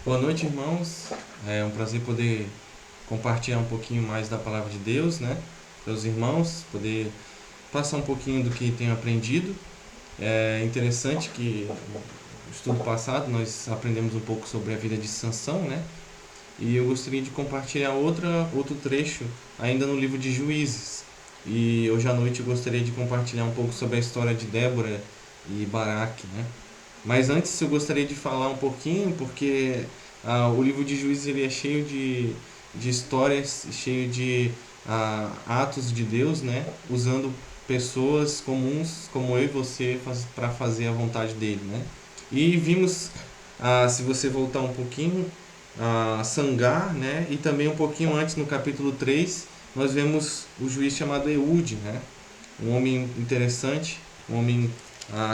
Boa noite, irmãos. É um prazer poder compartilhar um pouquinho mais da palavra de Deus, né? Para os irmãos, poder passar um pouquinho do que tenho aprendido. É interessante que no estudo passado nós aprendemos um pouco sobre a vida de Sansão, né? E eu gostaria de compartilhar outro trecho ainda no livro de Juízes. E hoje à noite eu gostaria de compartilhar um pouco sobre a história de Débora e Baraque, né? Mas antes eu gostaria de falar um pouquinho, porque o livro de Juízes ele é cheio de histórias, cheio de atos de Deus, né? Usando pessoas comuns como eu e você para fazer a vontade dele, né? E vimos, se você voltar um pouquinho, Sangar, né? E também um pouquinho antes, no capítulo 3 nós vemos o juiz chamado Eude, né? Um homem interessante, um homem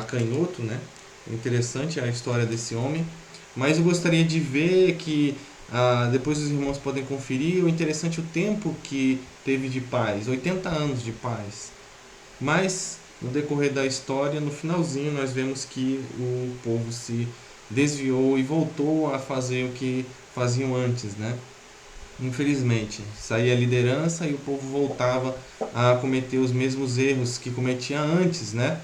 canhoto, né? Interessante a história desse homem. Mas eu gostaria de ver que depois os irmãos podem conferir o interessante o tempo que teve de paz, 80 anos de paz. Mas no decorrer da história, no finalzinho, nós vemos que o povo se desviou e voltou a fazer o que faziam antes, né? Infelizmente, saía a liderança e o povo voltava a cometer os mesmos erros que cometia antes, né?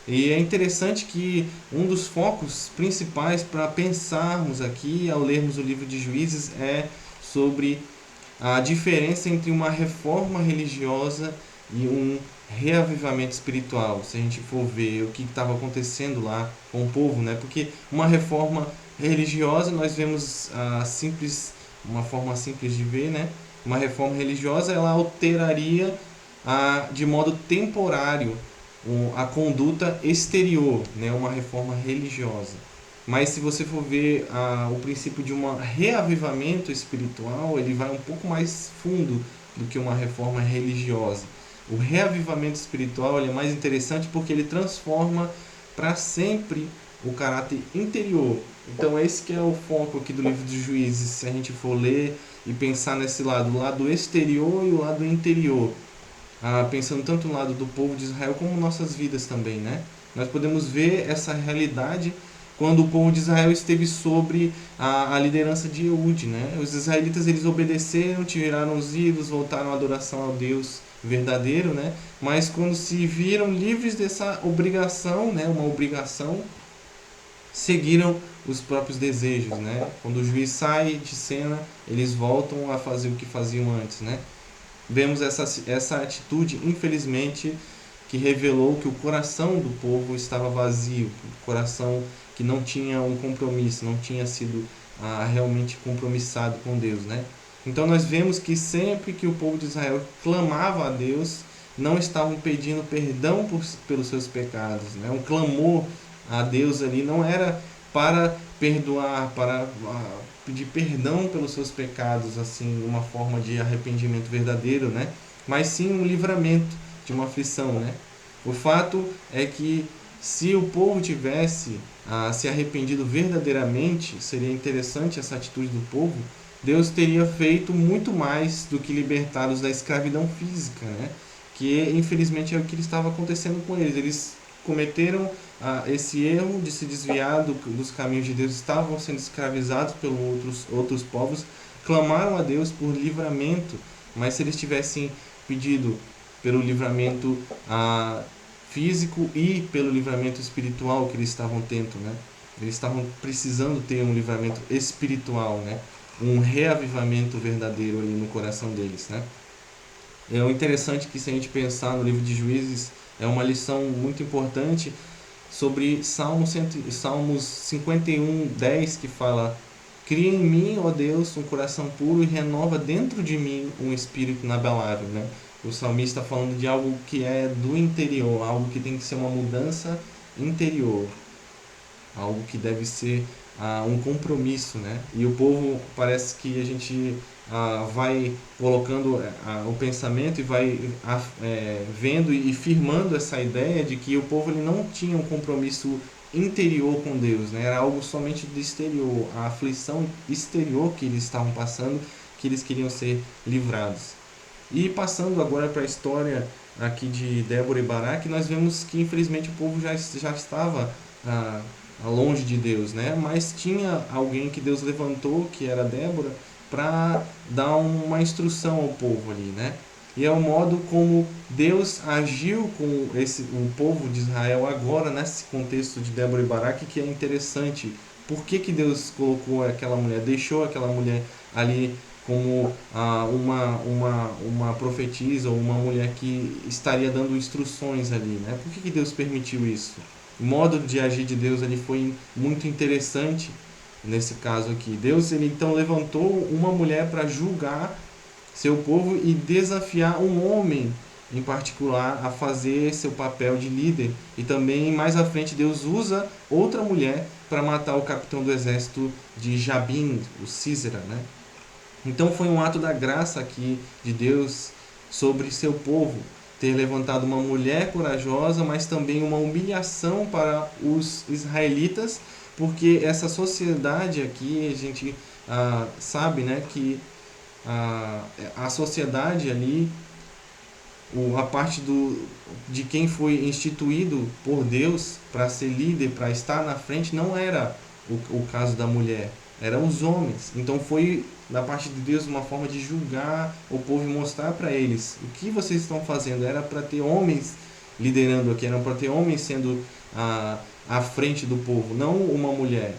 E é interessante que um dos focos principais para pensarmos aqui ao lermos o livro de Juízes é sobre a diferença entre uma reforma religiosa e um reavivamento espiritual. Se a gente for ver o que estava acontecendo lá com o povo, né? Porque uma reforma religiosa nós vemos uma forma simples de ver, né? Uma reforma religiosa ela alteraria de modo temporário a conduta exterior, né? Uma reforma religiosa. Mas se você for ver o princípio de um reavivamento espiritual, ele vai um pouco mais fundo do que uma reforma religiosa. O reavivamento espiritual ele é mais interessante porque ele transforma para sempre o caráter interior. Então esse que é o foco aqui do livro dos Juízes, se a gente for ler e pensar nesse lado, o lado exterior e o lado interior. Pensando tanto no lado do povo de Israel como nossas vidas também, né? Nós podemos ver essa realidade quando o povo de Israel esteve sobre a liderança de Eude, né? Os israelitas eles obedeceram, tiraram os ídolos, voltaram à adoração ao Deus verdadeiro, né? Mas quando se viram livres dessa obrigação, né? Uma obrigação, seguiram os próprios desejos, né? Quando o juiz sai de cena, eles voltam a fazer o que faziam antes, né? Vemos essa atitude, infelizmente, que revelou que o coração do povo estava vazio, o coração que não tinha um compromisso, não tinha sido realmente compromissado com Deus, né? Então nós vemos que sempre que o povo de Israel clamava a Deus, não estavam pedindo perdão pelos seus pecados, né? Um clamor a Deus ali não era para perdoar, para pedir perdão pelos seus pecados, assim, uma forma de arrependimento verdadeiro, né? Mas sim um livramento de uma aflição, né? O fato é que se o povo tivesse se arrependido verdadeiramente, seria interessante essa atitude do povo, Deus teria feito muito mais do que libertá-los da escravidão física, né? Que infelizmente é o que estava acontecendo com eles. Eles cometeram esse erro de se desviar dos caminhos de Deus, estavam sendo escravizados pelos outros povos, clamaram a Deus por livramento, mas se eles tivessem pedido pelo livramento físico e pelo livramento espiritual que eles estavam tendo, né? Eles estavam precisando ter um livramento espiritual, né? Um reavivamento verdadeiro ali no coração deles, né? É o interessante que se a gente pensar no livro de Juízes é uma lição muito importante sobre Salmos 51:10 que fala: Cria em mim, ó Deus, um coração puro e renova dentro de mim um espírito inabalável, né? O salmista está falando de algo que é do interior, algo que tem que ser uma mudança interior, algo que deve ser um compromisso, né? E o povo parece que a gente vai colocando o pensamento e vai vendo e firmando essa ideia de que o povo ele não tinha um compromisso interior com Deus, né? Era algo somente do exterior, a aflição exterior que eles estavam passando, que eles queriam ser livrados. E passando agora para a história aqui de Débora e Baraque, nós vemos que infelizmente o povo já estava longe de Deus, né? Mas tinha alguém que Deus levantou, que era Débora, para dar uma instrução ao povo ali, né? E é o modo como Deus agiu com o povo de Israel agora, nesse contexto de Débora e Baraque, que é interessante. Por que Deus colocou aquela mulher, deixou aquela mulher ali como uma profetisa ou uma mulher que estaria dando instruções ali, né? Por que Deus permitiu isso? O modo de agir de Deus ali foi muito interessante nesse caso aqui. Deus ele então levantou uma mulher para julgar seu povo e desafiar um homem em particular a fazer seu papel de líder. E também mais à frente Deus usa outra mulher para matar o capitão do exército de Jabim, o Císera, né? Então foi um ato da graça aqui de Deus sobre seu povo, ter levantado uma mulher corajosa, mas também uma humilhação para os israelitas, porque essa sociedade aqui, a gente sabe, né, que a sociedade ali, a parte de quem foi instituído por Deus para ser líder, para estar na frente, não era o caso da mulher, eram os homens. Então foi da parte de Deus uma forma de julgar o povo e mostrar para eles o que vocês estão fazendo. Era para ter homens liderando aqui, era para ter homens sendo à frente do povo, não uma mulher.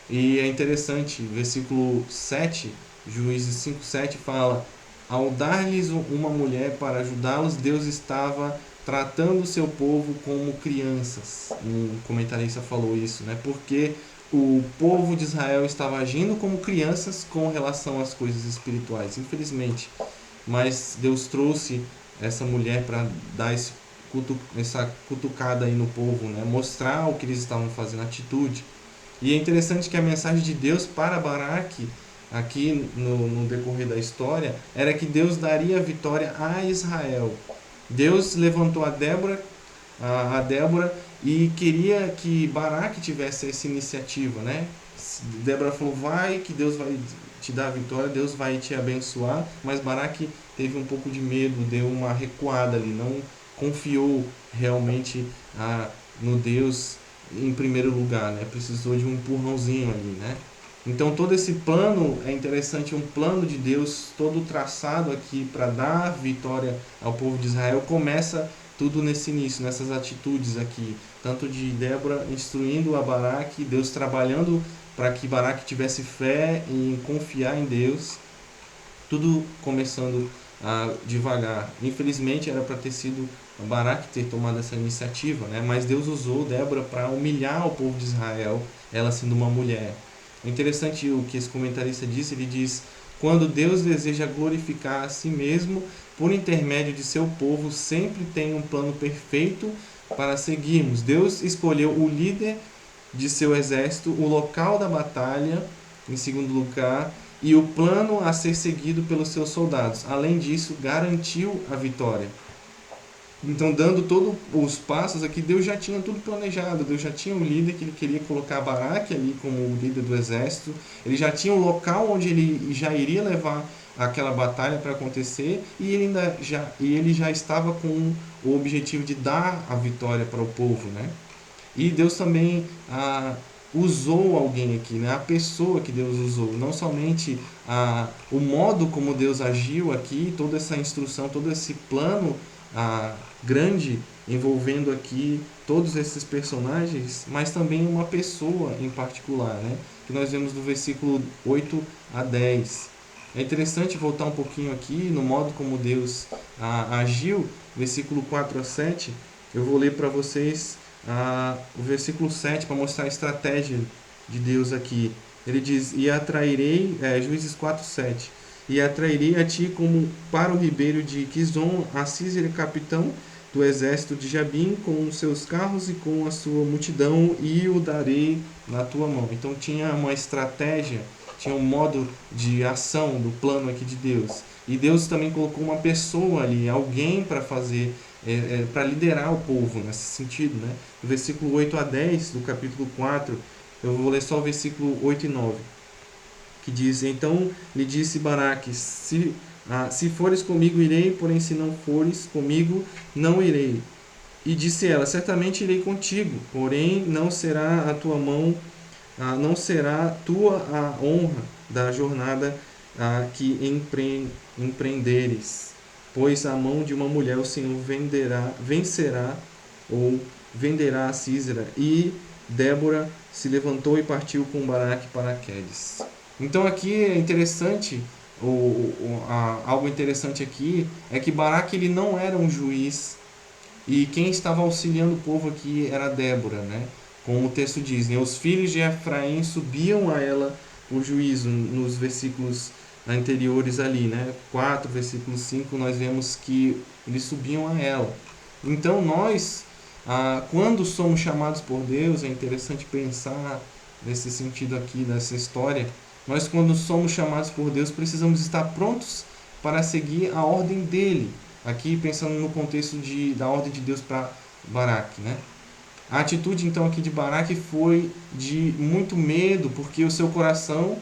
E é interessante, versículo 7, Juízes 5:7 fala: ao dar-lhes uma mulher para ajudá-los, Deus estava tratando o seu povo como crianças. Um comentarista falou isso, né? Porque o povo de Israel estava agindo como crianças com relação às coisas espirituais, infelizmente. Mas Deus trouxe essa mulher para dar essa cutucada aí no povo, né? Mostrar o que eles estavam fazendo, a atitude. E é interessante que a mensagem de Deus para Baraque, aqui no decorrer da história, era que Deus daria a vitória a Israel. Deus levantou a Débora e queria que Baraque tivesse essa iniciativa, né? Débora falou: vai, que Deus vai te dar a vitória, Deus vai te abençoar. Mas Baraque teve um pouco de medo, deu uma recuada ali, não confiou realmente no Deus em primeiro lugar, né? Precisou de um empurrãozinho ali, né? Então todo esse plano é interessante, um plano de Deus todo traçado aqui para dar vitória ao povo de Israel. Começa tudo nesse início, nessas atitudes aqui, tanto de Débora instruindo a Baraque, Deus trabalhando para que Baraque tivesse fé em confiar em Deus, tudo começando devagar. Infelizmente era para ter sido Baraque ter tomado essa iniciativa, né? Mas Deus usou Débora para humilhar o povo de Israel, ela sendo uma mulher. É interessante o que esse comentarista disse, ele diz: quando Deus deseja glorificar a si mesmo por intermédio de seu povo, sempre tem um plano perfeito para seguirmos. Deus escolheu o líder de seu exército, o local da batalha, em segundo lugar, e o plano a ser seguido pelos seus soldados. Além disso, garantiu a vitória. Então, dando todos os passos aqui, Deus já tinha tudo planejado. Deus já tinha o líder que ele queria colocar Baraque ali como o líder do exército. Ele já tinha o local onde ele já iria levar aquela batalha para acontecer, e ele já estava com o objetivo de dar a vitória para o povo, né? E Deus também usou alguém aqui, né? A pessoa que Deus usou, não somente o modo como Deus agiu aqui, toda essa instrução, todo esse plano grande envolvendo aqui todos esses personagens, mas também uma pessoa em particular, né? Que nós vemos do versículo 8 a 10. É interessante voltar um pouquinho aqui no modo como Deus agiu, versículo 4 a 7. Eu vou ler para vocês o versículo 7 para mostrar a estratégia de Deus aqui. Ele diz: e atrairei, Juízes 4:7, e atrairei a ti como para o ribeiro de Quizon a Císera, capitão do exército de Jabim, com os seus carros e com a sua multidão, e o darei na tua mão. Então tinha uma estratégia, tinha um modo de ação do plano aqui de Deus. E Deus também colocou uma pessoa ali, alguém para fazer, para liderar o povo nesse sentido, né? Do versículo 8 a 10 do capítulo 4, eu vou ler só o versículo 8 e 9, que diz: então lhe disse Baraque: se fores comigo, irei, porém se não fores comigo, não irei. E disse ela: certamente irei contigo, porém não será a tua mão, não será tua a honra da jornada que empreenderes, pois a mão de uma mulher o Senhor vencerá ou venderá a Sísera. E Débora se levantou e partiu com Baraque para Quedes. Então aqui é interessante, algo interessante aqui é que Baraque ele não era um juiz, e quem estava auxiliando o povo aqui era Débora, né? Como o texto diz, né? Os filhos de Efraim subiam a ela por juízo, nos versículos anteriores ali, né? 4, versículo 5, nós vemos que eles subiam a ela. Então nós, quando somos chamados por Deus, é interessante pensar nesse sentido aqui, dessa história, nós quando somos chamados por Deus precisamos estar prontos para seguir a ordem dele. Aqui pensando no contexto da ordem de Deus para Baraque, né? A atitude então aqui de Baraque foi de muito medo, porque no seu coração,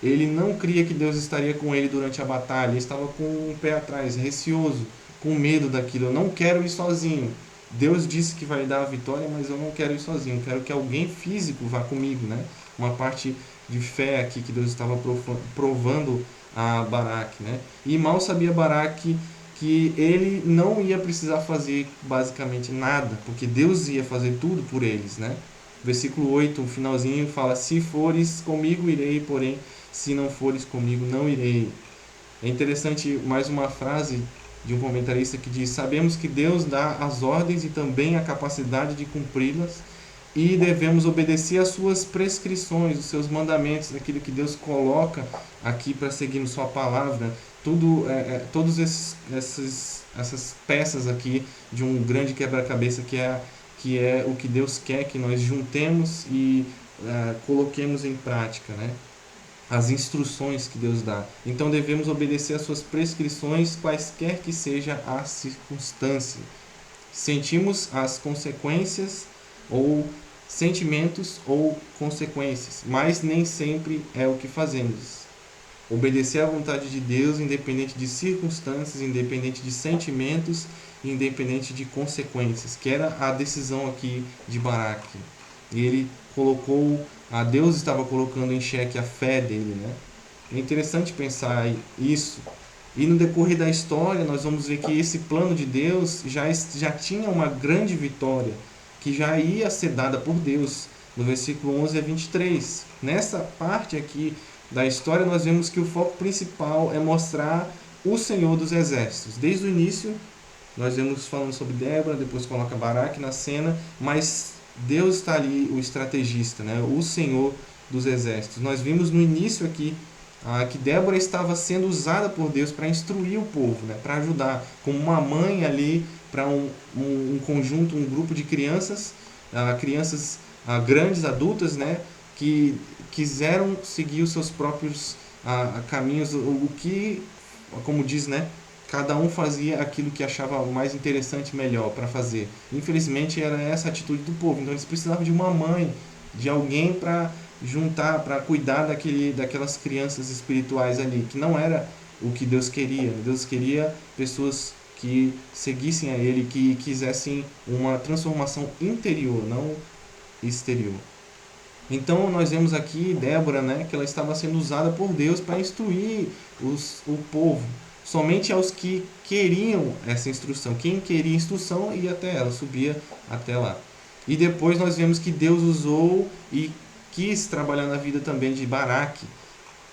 ele não cria que Deus estaria com ele durante a batalha, ele estava com um pé atrás, receoso, com medo daquilo. Eu não quero ir sozinho. Deus disse que vai dar a vitória, mas eu não quero ir sozinho, eu quero que alguém físico vá comigo, né? Uma parte de fé aqui que Deus estava provando a Baraque, né? E mal sabia Baraque que ele não ia precisar fazer basicamente nada, porque Deus ia fazer tudo por eles, né? Versículo 8, o finalzinho fala: se fores comigo irei, porém se não fores comigo não irei. É interessante mais uma frase de um comentarista que diz: sabemos que Deus dá as ordens e também a capacidade de cumpri-las, e devemos obedecer às suas prescrições, os seus mandamentos, aquilo que Deus coloca aqui para seguir sua palavra. Todas essas peças aqui de um grande quebra-cabeça que é o que Deus quer que nós juntemos e coloquemos em prática, né? As instruções que Deus dá. Então devemos obedecer às suas prescrições, quaisquer que seja a circunstância. Sentimos as consequências ou sentimentos ou consequências, mas nem sempre é o que fazemos. Obedecer à vontade de Deus, independente de circunstâncias, independente de sentimentos, independente de consequências, que era a decisão aqui de Baraque. E ele Deus estava colocando em xeque a fé dele, né? É interessante pensar isso. E no decorrer da história, nós vamos ver que esse plano de Deus já tinha uma grande vitória, que já ia ser dada por Deus, no versículo 11 a 23. Nessa parte aqui da história, nós vemos que o foco principal é mostrar o Senhor dos Exércitos. Desde o início, nós vemos falando sobre Débora, depois coloca Baraque na cena, mas Deus está ali, o estrategista, né? O Senhor dos Exércitos. Nós vimos no início aqui que Débora estava sendo usada por Deus para instruir o povo, né? Para ajudar, como uma mãe ali para um conjunto, um grupo de crianças, crianças grandes, adultas, né? Que quiseram seguir os seus próprios caminhos, como diz, né? Cada um fazia aquilo que achava mais interessante, melhor para fazer. Infelizmente era essa a atitude do povo. Então eles precisavam de uma mãe, de alguém para juntar, para cuidar daquelas crianças espirituais ali, que não era o que Deus queria. Deus queria pessoas que seguissem a Ele, que quisessem uma transformação interior, não exterior. Então nós vemos aqui Débora, né, que ela estava sendo usada por Deus para instruir o povo. Somente aos que queriam essa instrução. Quem queria instrução ia até ela, subia até lá. E depois nós vemos que Deus usou e quis trabalhar na vida também de Baraque.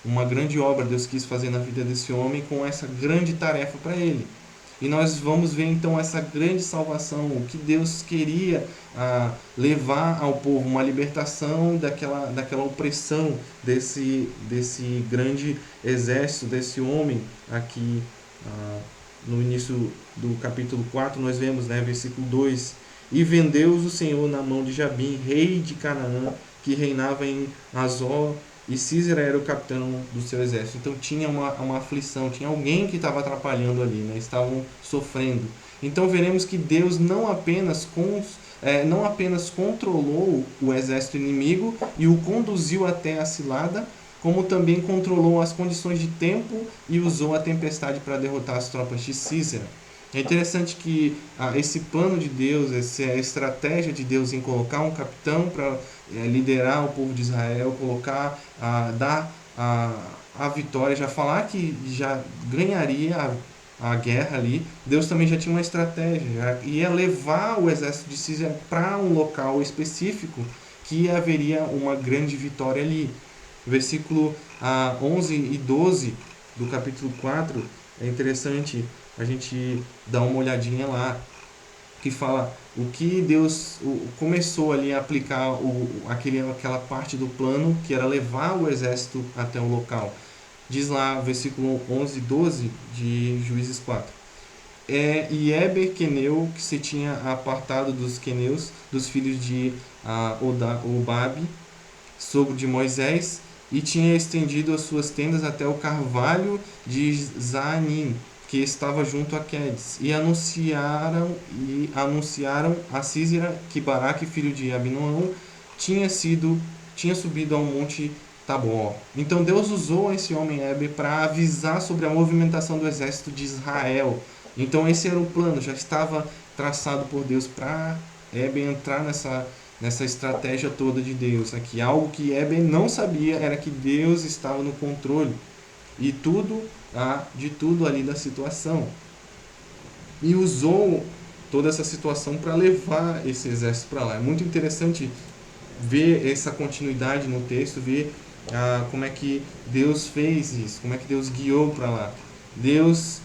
Uma grande obra Deus quis fazer na vida desse homem com essa grande tarefa para ele. E nós vamos ver então essa grande salvação, o que Deus queria levar ao povo, uma libertação daquela opressão desse grande exército, desse homem aqui. No início do capítulo 4 nós vemos, né, versículo 2: e vendeu-os o Senhor na mão de Jabim, rei de Canaã, que reinava em Azor, e Císera era o capitão do seu exército. Então tinha uma aflição, tinha alguém que estava atrapalhando ali, né? Estavam sofrendo. Então veremos que Deus não apenas controlou o exército inimigo e o conduziu até a cilada, como também controlou as condições de tempo e usou a tempestade para derrotar as tropas de Císera. É interessante que esse plano de Deus, essa estratégia de Deus em colocar um capitão para liderar o povo de Israel, colocar, dar a vitória, já falar que já ganharia a guerra ali, Deus também já tinha uma estratégia, já ia levar o exército de Síria para um local específico que haveria uma grande vitória ali. Versículo 11 e 12 do capítulo 4 é interessante a gente dar uma olhadinha lá, que fala o que Deus começou ali a aplicar aquela parte do plano, que era levar o exército até o local. Diz lá, versículo 11 e 12 de Juízes 4. E Eber Queneu, que se tinha apartado dos queneus, dos filhos de Obabe, sogro de Moisés, e tinha estendido as suas tendas até o carvalho de Zaanim, que estava junto a Quedes, e anunciaram a Sísera que Baraque, filho de Abinoão, tinha subido ao monte Tabor. Então Deus usou esse homem Eber para avisar sobre a movimentação do exército de Israel. Então esse era o plano, já estava traçado por Deus para Eber entrar nessa estratégia toda de Deus aqui. Algo que Eben não sabia era que Deus estava no controle e de tudo ali da situação. E usou toda essa situação para levar esse exército para lá. É muito interessante ver essa continuidade no texto, ver como é que Deus fez isso, como é que Deus guiou para lá. Deus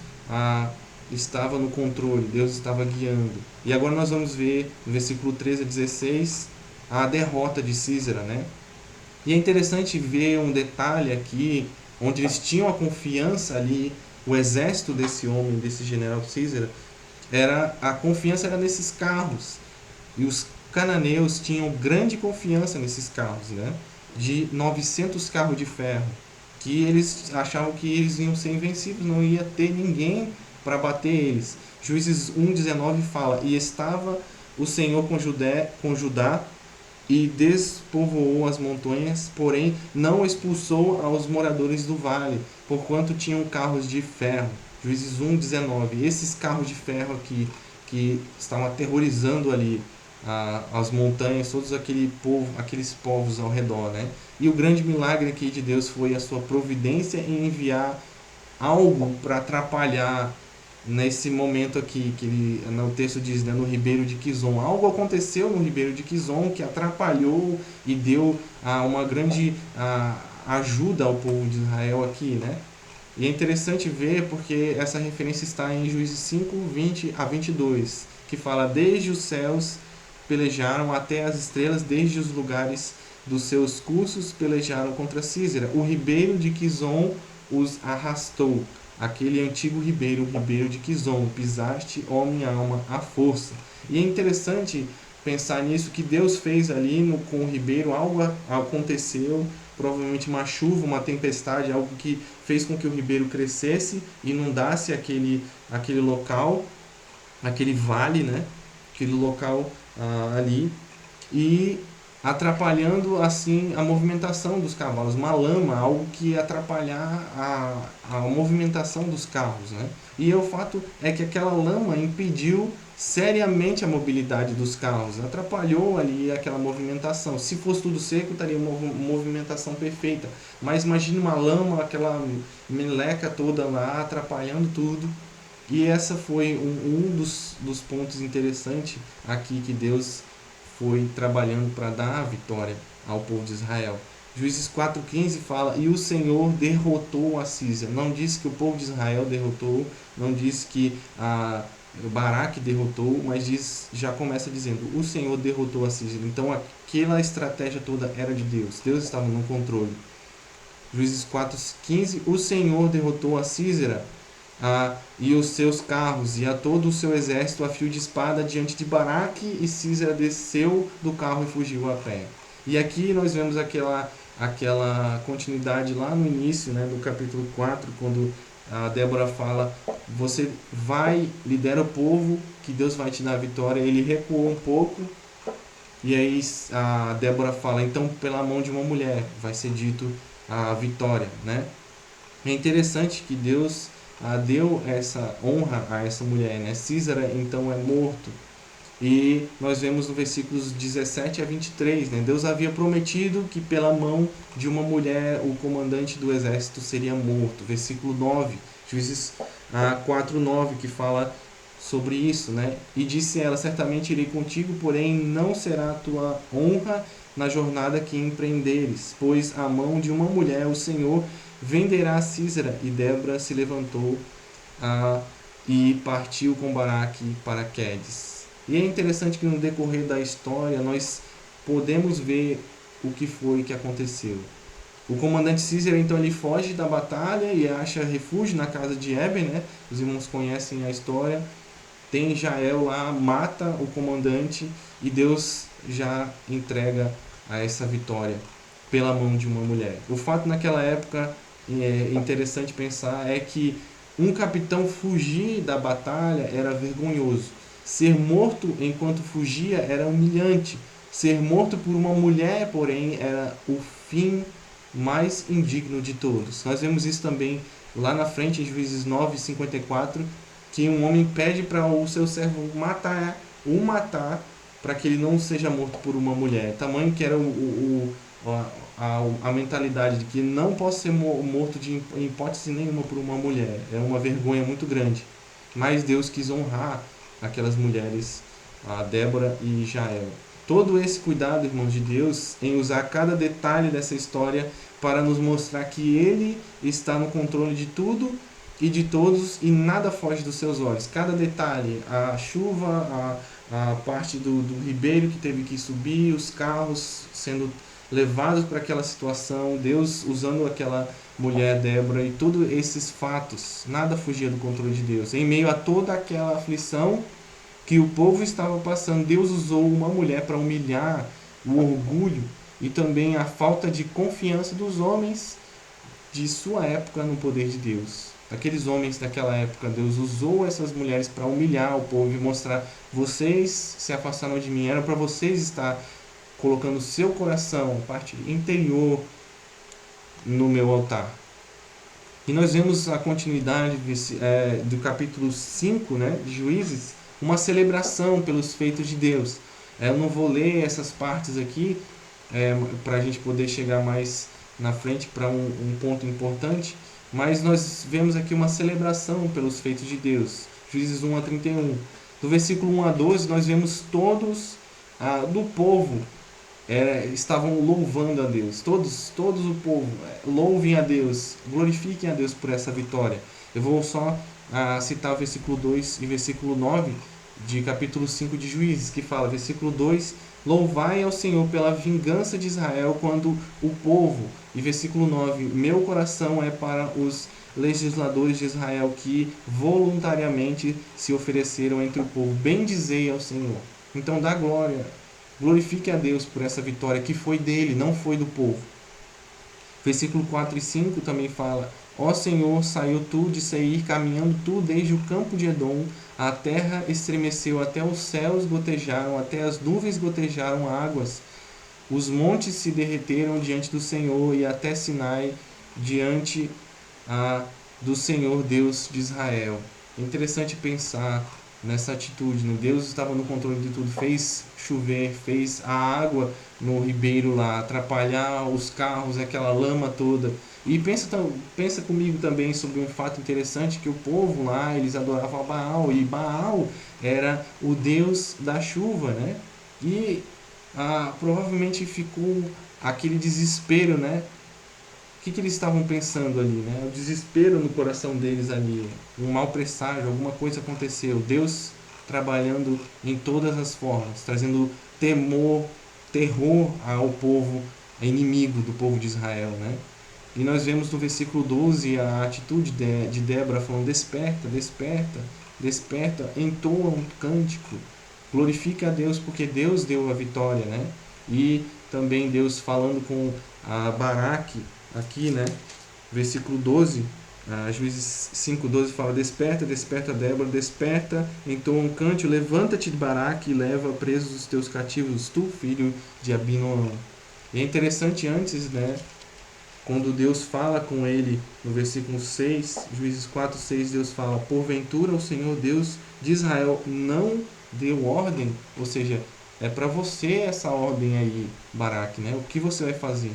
estava no controle, Deus estava guiando. E agora nós vamos ver no versículo 13 a 16 a derrota de Sísera, né? E é interessante ver um detalhe aqui, onde eles tinham a confiança ali, o exército desse homem, desse general Sísera, a confiança era nesses carros. E os cananeus tinham grande confiança nesses carros, né? De 900 carros de ferro, que eles achavam que eles iam ser invencíveis, não ia ter ninguém para bater eles. Juízes 1:19 fala: e estava o Senhor com Judá e despovoou as montanhas, porém não expulsou aos moradores do vale, porquanto tinham carros de ferro. Juízes 1:19. Esses carros de ferro aqui que estavam aterrorizando ali as montanhas, todos aqueles povos ao redor, né? E o grande milagre aqui de Deus foi a sua providência em enviar algo para atrapalhar nesse momento aqui, que no texto diz, né, no Ribeiro de Quizon. Algo aconteceu no Ribeiro de Quizon que atrapalhou e deu uma grande ajuda ao povo de Israel aqui, né? E é interessante ver porque essa referência está em Juízes 5, 20 a 22, que fala: desde os céus pelejaram até as estrelas, desde os lugares dos seus cursos pelejaram contra Sísera. O ribeiro de Quizon os arrastou. Aquele antigo ribeiro, o ribeiro de Quizon, pisaste, ó minha alma, à força. E é interessante pensar nisso, que Deus fez ali com o ribeiro, algo aconteceu, provavelmente uma chuva, uma tempestade, algo que fez com que o ribeiro crescesse, inundasse aquele local, aquele vale, né? Aquele local ali, e atrapalhando assim a movimentação dos cavalos, uma lama, algo que ia atrapalhar a movimentação dos carros, né? E o fato é que aquela lama impediu seriamente a mobilidade dos carros, atrapalhou ali aquela movimentação. Se fosse tudo seco, estaria uma movimentação perfeita, mas imagine uma lama, aquela meleca toda lá, atrapalhando tudo. E essa foi um dos pontos interessantes aqui que Deus foi trabalhando para dar a vitória ao povo de Israel. Juízes 4:15 fala: e o Senhor derrotou a Sísera. Não diz que o povo de Israel derrotou, não diz que Baraque derrotou, mas já começa dizendo: o Senhor derrotou a Sísera. Então aquela estratégia toda era de Deus. Deus estava no controle. Juízes 4:15: o Senhor derrotou a Sísera e os seus carros, e a todo o seu exército a fio de espada diante de Baraque, e Sísera desceu do carro e fugiu a pé. E aqui nós vemos aquela continuidade lá no início, né, do capítulo 4, quando a Débora fala: você lidera o povo, que Deus vai te dar a vitória. Ele recuou um pouco, e aí a Débora fala: então pela mão de uma mulher vai ser dito a vitória, né? É interessante que Deus deu essa honra a essa mulher, né? Císara então é morto. E nós vemos no versículos 17 a 23, né? Deus havia prometido que pela mão de uma mulher o comandante do exército seria morto. Versículo 9, Juízes 4:9, que fala sobre isso, né? E disse ela: certamente irei contigo, porém não será a tua honra na jornada que empreenderes, pois a mão de uma mulher o Senhor venderá a Císara. E Débora se levantou e partiu com Baraque para Quedes. E é interessante que no decorrer da história nós podemos ver o que foi que aconteceu. O comandante Císara então ele foge da batalha e acha refúgio na casa de Eber, né? Os irmãos conhecem a história. Tem Jael lá, mata o comandante e Deus já entrega a essa vitória pela mão de uma mulher. O fato naquela época, é interessante pensar, é que um capitão fugir da batalha era vergonhoso. Ser morto enquanto fugia era humilhante. Ser morto por uma mulher, porém, era o fim mais indigno de todos. Nós vemos isso também lá na frente, em Juízes 9:54, que um homem pede para o seu servo matar, para que ele não seja morto por uma mulher. Tamanho que era a mentalidade de que não posso ser morto em hipótese nenhuma por uma mulher. É uma vergonha muito grande. Mas Deus quis honrar aquelas mulheres, a Débora e Jael. Todo esse cuidado, irmãos de Deus, em usar cada detalhe dessa história para nos mostrar que Ele está no controle de tudo e de todos e nada foge dos seus olhos. Cada detalhe, a chuva, a parte do ribeiro que teve que subir, os carros sendo levados para aquela situação, Deus usando aquela mulher Débora e todos esses fatos, nada fugia do controle de Deus. Em meio a toda aquela aflição que o povo estava passando, Deus usou uma mulher para humilhar o orgulho e também a falta de confiança dos homens de sua época no poder de Deus. Aqueles homens daquela época, Deus usou essas mulheres para humilhar o povo e mostrar: vocês se afastaram de mim, era para vocês estar colocando o seu coração, a parte interior, no meu altar. E nós vemos a continuidade do capítulo 5, né, de Juízes, uma celebração pelos feitos de Deus. Eu não vou ler essas partes aqui para a gente poder chegar mais na frente para um ponto importante, mas nós vemos aqui uma celebração pelos feitos de Deus. Juízes 1:31. Do versículo 1 a 12, nós vemos todos do povo estavam louvando a Deus. Todos o povo louvem a Deus, glorifiquem a Deus por essa vitória. Eu vou só citar o versículo 2 e versículo 9 de capítulo 5 de Juízes, que fala, versículo 2: louvai ao Senhor pela vingança de Israel quando o povo, e versículo 9: meu coração é para os legisladores de Israel que voluntariamente se ofereceram entre o povo. Bendizei ao Senhor. Então dá glória, glorifique a Deus por essa vitória que foi dele, não foi do povo. Versículo 4 e 5 também fala: ó Senhor, saiu tu de Seir, caminhando tu desde o campo de Edom, a terra estremeceu, até os céus gotejaram, até as nuvens gotejaram águas. Os montes se derreteram diante do Senhor, e até Sinai diante do Senhor Deus de Israel. É interessante pensar nessa atitude, né? Deus estava no controle de tudo, fez chover, fez a água no ribeiro lá atrapalhar os carros, aquela lama toda. E pensa comigo também sobre um fato interessante, que o povo lá, eles adoravam a Baal, e Baal era o deus da chuva, né? E provavelmente ficou aquele desespero, né? O que eles estavam pensando ali, né? O desespero no coração deles ali, um mau presságio, alguma coisa aconteceu. Deus trabalhando em todas as formas, trazendo terror ao povo inimigo do povo de Israel, né? E nós vemos no versículo 12 a atitude de Débora falando: desperta, desperta, desperta, entoa um cântico, glorifica a Deus porque Deus deu a vitória, né? E também Deus falando com Baraque aqui, né? Versículo 12, Juízes 5:12 fala: desperta, desperta Débora, desperta, entoa um cântico, levanta-te de Baraque e leva presos os teus cativos, tu, filho de Abinoam. E é interessante antes, né? quando Deus fala com ele no versículo 6, Juízes 4:6, Deus fala: porventura o Senhor Deus de Israel não deu ordem? Ou seja, é para você essa ordem aí, Baraque, né? O que você vai fazer?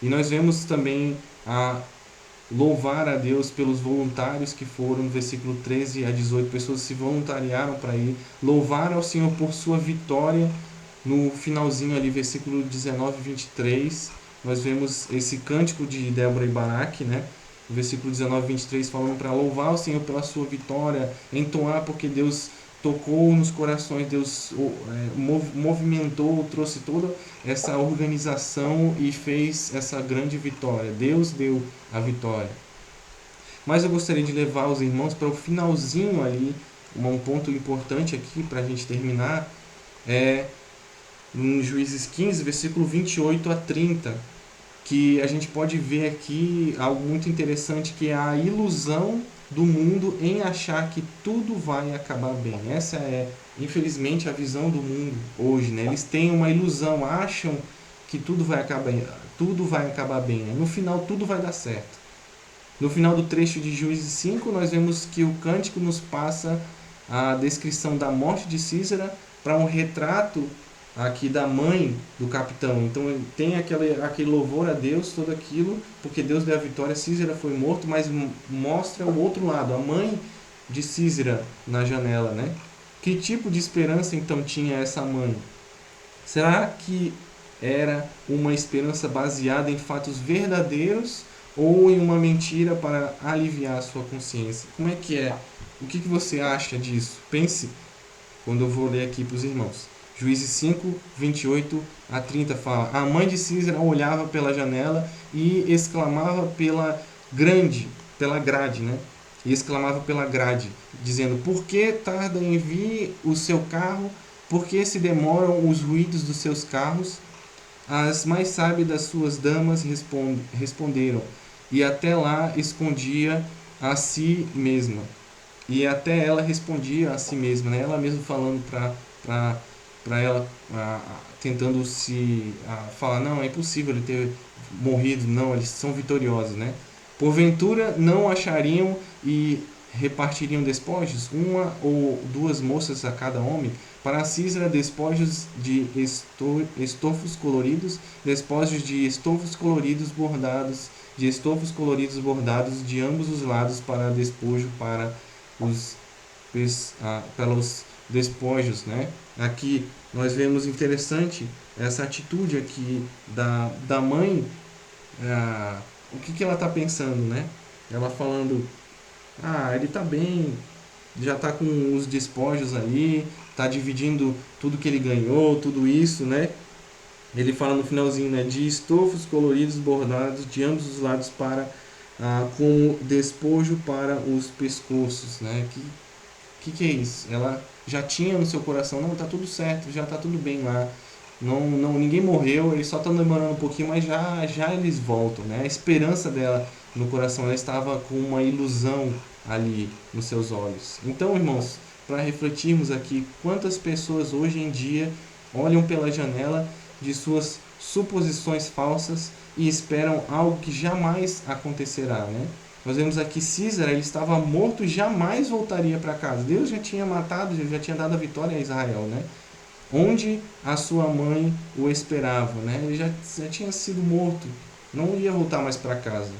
E nós vemos também a louvar a Deus pelos voluntários que foram, no versículo 13 a 18, pessoas se voluntariaram para ir. Louvar ao Senhor por sua vitória. No finalzinho ali, versículo 19 e 23, nós vemos esse cântico de Débora e Baraque, né? No versículo 19 e 23, falando para louvar o Senhor pela sua vitória, entoar porque Deus tocou nos corações, Deus movimentou, trouxe toda essa organização e fez essa grande vitória. Deus deu a vitória. Mas eu gostaria de levar os irmãos para o finalzinho ali, um ponto importante aqui para a gente terminar, em Juízes 15, versículo 28 a 30, que a gente pode ver aqui algo muito interessante, que é a ilusão do mundo em achar que tudo vai acabar bem. Essa é, infelizmente, a visão do mundo hoje, né? Eles têm uma ilusão, acham que tudo vai acabar bem. Né? No final, tudo vai dar certo. No final do trecho de Juízes 5, nós vemos que o cântico nos passa a descrição da morte de Císara para um retrato aqui da mãe do capitão. Então tem aquele louvor a Deus, tudo aquilo, porque Deus deu a vitória, Císara foi morto, mas mostra o outro lado, a mãe de Císara na janela, né? Que tipo de esperança então tinha essa mãe? Será que era uma esperança baseada em fatos verdadeiros ou em uma mentira para aliviar a sua consciência? Como é que é? O que você acha disso? Pense quando eu vou ler aqui para os irmãos. Juízes 5, 28 a 30 fala: a mãe de Císara olhava pela janela e exclamava pela grade, né? E exclamava pela grade, dizendo: por que tarda em vir o seu carro? Por que se demoram os ruídos dos seus carros? As mais sábias das suas damas responderam, e até lá escondia a si mesma. E até ela respondia a si mesma, né? Ela mesma falando para ela, tentando falar: não, é impossível ele ter morrido, não, eles são vitoriosos, né? Porventura não achariam e repartiriam despojos, uma ou duas moças a cada homem? Para Císara, despojos de estofos coloridos, despojos de estofos coloridos bordados, de ambos os lados para despojo pelos despojos, né? Aqui nós vemos interessante essa atitude aqui da mãe. O que ela está pensando, né? Ela falando: ele está bem, já está com os despojos ali, está dividindo tudo que ele ganhou, tudo isso, né? Ele fala no finalzinho, né? De estofos coloridos bordados de ambos os lados para como despojo para os pescoços, né? Que é isso? Ela já tinha no seu coração: não, tá tudo certo, já tá tudo bem lá. Não, ninguém morreu, eles só estão demorando um pouquinho, mas já eles voltam, né? A esperança dela no coração, ela estava com uma ilusão ali nos seus olhos. Então, irmãos, para refletirmos aqui, quantas pessoas hoje em dia olham pela janela de suas suposições falsas e esperam algo que jamais acontecerá, né? Nós vemos aqui Císara, ele estava morto e jamais voltaria para casa. Deus já tinha matado, já tinha dado a vitória a Israel, né? Onde a sua mãe o esperava, né? Ele já tinha sido morto, não ia voltar mais para casa.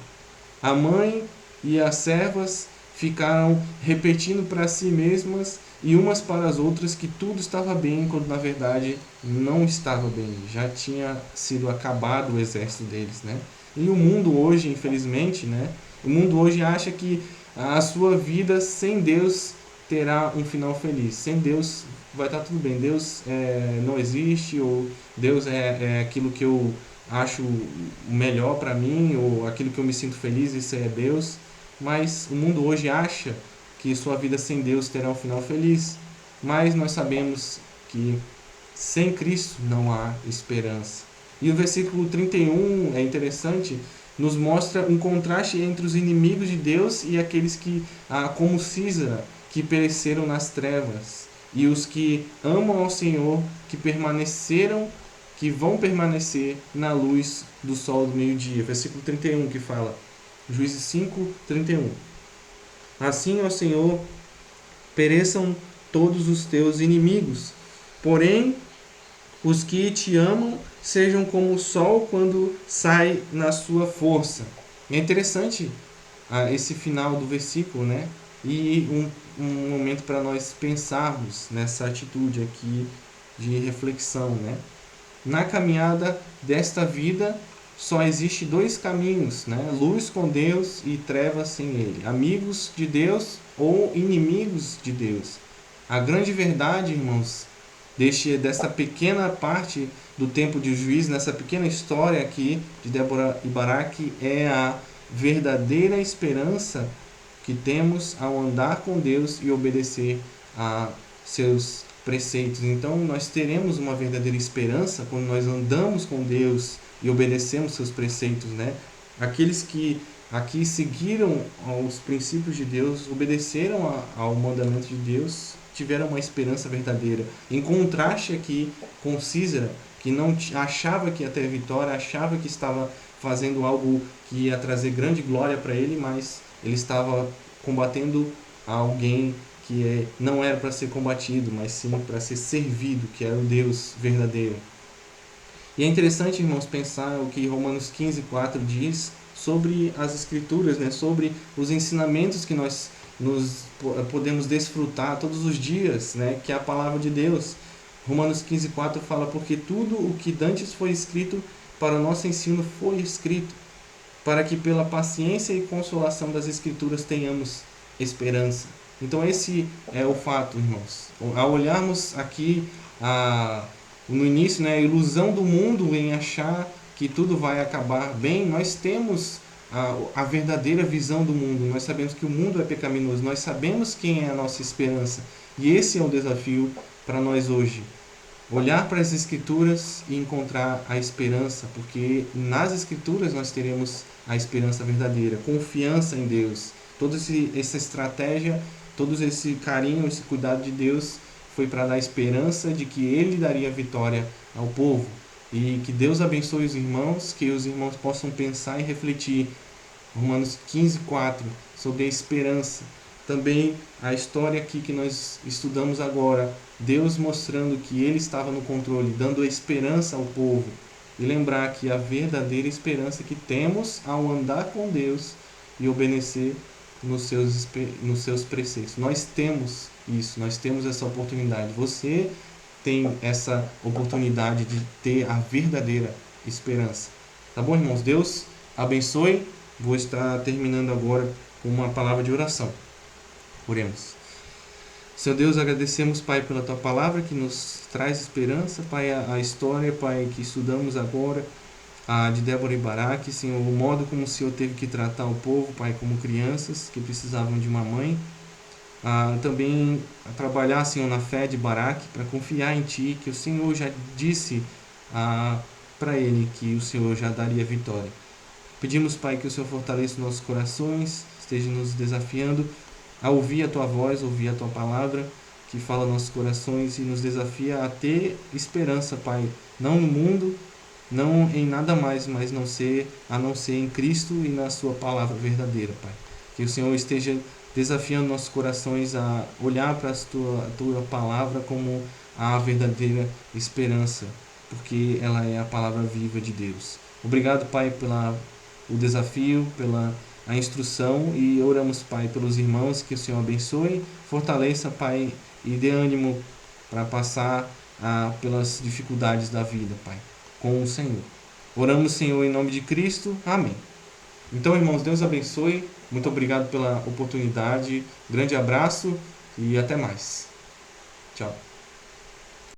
A mãe e as servas ficaram repetindo para si mesmas e umas para as outras que tudo estava bem, quando na verdade não estava bem. Já tinha sido acabado o exército deles, né? E o mundo hoje, infelizmente, né? O mundo hoje acha que a sua vida sem Deus terá um final feliz. Sem Deus vai estar tudo bem. Deus não existe, ou Deus é aquilo que eu acho melhor para mim, ou aquilo que eu me sinto feliz, isso é Deus. Mas o mundo hoje acha que sua vida sem Deus terá um final feliz. Mas nós sabemos que sem Cristo não há esperança. E o versículo 31 é interessante, nos mostra um contraste entre os inimigos de Deus e aqueles que, como Císara, que pereceram nas trevas, e os que amam ao Senhor, que permaneceram que vão permanecer na luz do sol do meio-dia. Versículo 31 que fala, Juízes 5, 31. Assim, ó Senhor, pereçam todos os teus inimigos, porém os que te amam sejam como o sol quando sai na sua força. É interessante esse final do versículo, né? E um momento para nós pensarmos nessa atitude aqui de reflexão, né? Na caminhada desta vida só existe dois caminhos, né? Luz com Deus e trevas sem Ele. Amigos de Deus ou inimigos de Deus. A grande verdade, irmãos, dessa pequena parte do tempo de juízo, nessa pequena história aqui de Débora e Baraque, é a verdadeira esperança que temos ao andar com Deus e obedecer a seus preceitos. Então, nós teremos uma verdadeira esperança quando nós andamos com Deus e obedecemos seus preceitos, né? Aqueles que aqui seguiram aos princípios de Deus, obedeceram ao mandamento de Deus, tiveram uma esperança verdadeira. Em contraste aqui com Císara, que não achava que ia ter vitória, achava que estava fazendo algo que ia trazer grande glória para ele, mas ele estava combatendo alguém que não era para ser combatido, mas sim para ser servido, que era o Deus verdadeiro. E é interessante, irmãos, pensar o que Romanos 15, 4 diz sobre as Escrituras, né? Sobre os ensinamentos que nós podemos desfrutar todos os dias, né? Que é a palavra de Deus. Romanos 15, 4 fala, porque tudo o que dantes foi escrito para o nosso ensino foi escrito, para que pela paciência e consolação das Escrituras tenhamos esperança. Então esse é o fato, irmãos. Ao olharmos aqui no início, né, a ilusão do mundo em achar que tudo vai acabar bem, nós temos a verdadeira visão do mundo. Nós sabemos que o mundo é pecaminoso, nós sabemos quem é a nossa esperança. E esse é o desafio para nós hoje. Olhar para as Escrituras e encontrar a esperança, porque nas Escrituras nós teremos a esperança verdadeira, confiança em Deus. Toda essa estratégia, todo esse carinho, esse cuidado de Deus foi para dar esperança de que Ele daria vitória ao povo. E que Deus abençoe os irmãos, que os irmãos possam pensar e refletir. Romanos 15, 4, sobre a esperança. Também a história aqui que nós estudamos agora, Deus mostrando que Ele estava no controle, dando esperança ao povo. E lembrar que a verdadeira esperança que temos ao andar com Deus e obedecer nos seus preceitos. Nós temos isso, nós temos essa oportunidade. Você tem essa oportunidade de ter a verdadeira esperança. Tá bom, irmãos? Deus abençoe. Vou estar terminando agora com uma palavra de oração. Oremos. Senhor Deus, agradecemos, Pai, pela Tua palavra que nos traz esperança, Pai, a história, Pai, que estudamos agora, a de Débora e Baraque, Senhor, o modo como o Senhor teve que tratar o povo, Pai, como crianças que precisavam de uma mãe. Também trabalhar, Senhor, na fé de Baraque, para confiar em Ti, que o Senhor já disse para ele que o Senhor já daria vitória. Pedimos, Pai, que o Senhor fortaleça nossos corações, esteja nos desafiando a ouvir a Tua voz, ouvir a Tua palavra, que fala nossos corações e nos desafia a ter esperança, Pai, não no mundo, não em nada mais, mas a não ser em Cristo e na Sua palavra verdadeira, Pai. Que o Senhor esteja desafiando nossos corações a olhar para a tua palavra como a verdadeira esperança, porque ela é a palavra viva de Deus. Obrigado, Pai, o desafio, pela a instrução, e oramos, Pai, pelos irmãos, que o Senhor abençoe, fortaleça, Pai, e dê ânimo para passar pelas dificuldades da vida, Pai, com o Senhor. Oramos, Senhor, em nome de Cristo. Amém. Então, irmãos, Deus abençoe. Muito obrigado pela oportunidade. Grande abraço e até mais. Tchau.